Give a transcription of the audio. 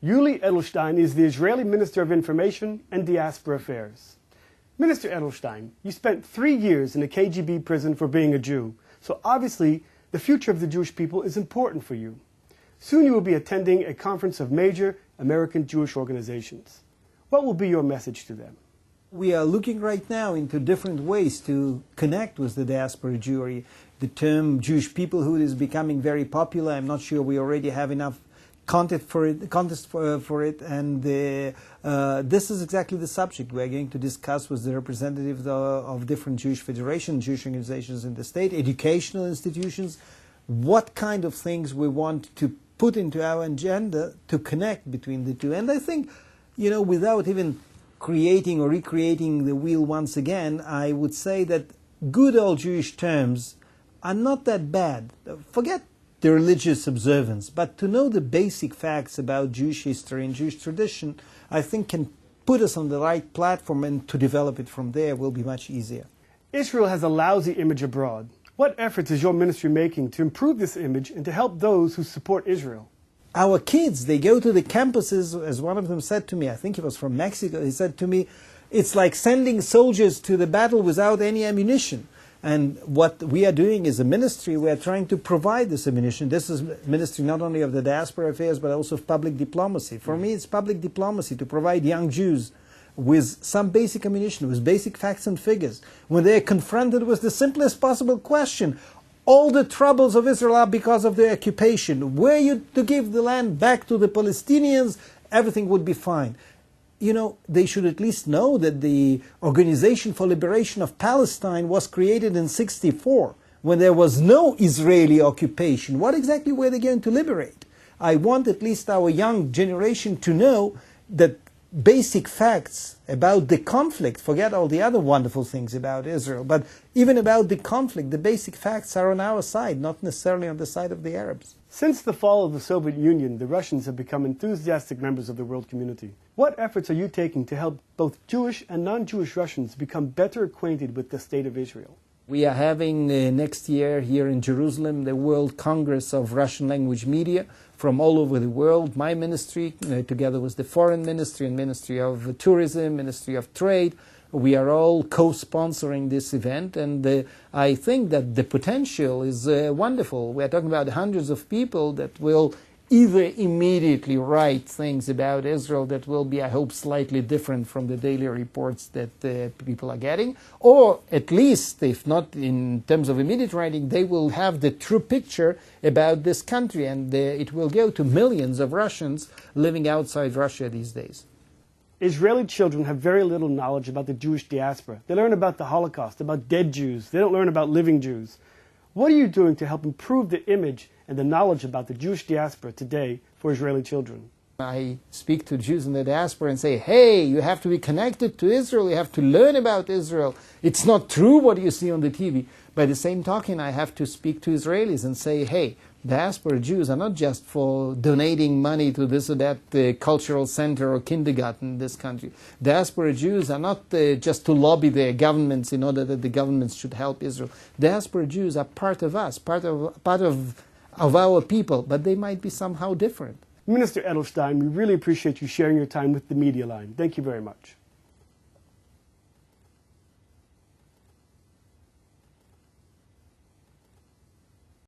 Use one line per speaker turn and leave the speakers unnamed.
Jewry Edelstein is the Israeli Minister of Information and Diaspora Affairs. Minister Edelstein, you spent 3 years in a KGB prison for being a Jew, so obviously the future of the Jewish people is important for you. Soon you will be attending a conference of major American Jewish organizations. What will be your message to them?
We are looking right now into different ways to connect with the diaspora Jewry. The term Jewish peoplehood is becoming very popular. I'm not sure we already have enough content for it, and this is exactly the subject we're going to discuss with the representatives of different Jewish federations, Jewish organizations in the state, educational institutions, what kind of things we want to put into our agenda to connect between the two. And I think, without even creating or recreating the wheel once again, I would say that good old Jewish terms are not that bad. Forget the religious observance, but to know the basic facts about Jewish history and Jewish tradition, I think can put us on the right platform, and to develop it from there will be much easier.
Israel has a lousy image abroad. What efforts is your ministry making to improve this image and to help those who support Israel?
Our kids, they go to the campuses, as one of them said to me, I think he was from Mexico, he said to me, it's like sending soldiers to the battle without any ammunition. And what we are doing as a ministry, we are trying to provide this ammunition. This is ministry not only of the diaspora affairs, but also of public diplomacy. For me, it's public diplomacy to provide young Jews with some basic ammunition, with basic facts and figures. When they are confronted with the simplest possible question, all the troubles of Israel are because of the occupation. Were you to give the land back to the Palestinians, everything would be fine. They should at least know that the Organization for Liberation of Palestine was created in '64, when there was no Israeli occupation. What exactly were they going to liberate? I want at least our young generation to know that basic facts about the conflict, forget all the other wonderful things about Israel, but even about the conflict, the basic facts are on our side, not necessarily on the side of the Arabs.
Since the fall of the Soviet Union, the Russians have become enthusiastic members of the world community. What efforts are you taking to help both Jewish and non-Jewish Russians become better acquainted with the state of Israel?
We are having next year here in Jerusalem the World Congress of Russian Language Media from all over the world. My ministry, together with the Foreign Ministry and Ministry of Tourism, Ministry of Trade, we are all co-sponsoring this event, and I think that the potential is wonderful. We are talking about hundreds of people that will either immediately write things about Israel that will be, I hope, slightly different from the daily reports that people are getting, or at least, if not in terms of immediate writing, they will have the true picture about this country, and it will go to millions of Russians living outside Russia these days.
Israeli children have very little knowledge about the Jewish diaspora. They learn about the Holocaust, about dead Jews. They don't learn about living Jews. What are you doing to help improve the image and the knowledge about the Jewish diaspora today for Israeli children?
I speak to Jews in the diaspora and say, hey, you have to be connected to Israel, you have to learn about Israel. It's not true what you see on the TV. By the same token, I have to speak to Israelis and say, hey, diaspora Jews are not just for donating money to this or that cultural center or kindergarten in this country. Diaspora Jews are not just to lobby their governments in order that the governments should help Israel. Diaspora Jews are part of us, part of our people, but they might be somehow different.
Minister Edelstein, we really appreciate you sharing your time with the Media Line. Thank you very much.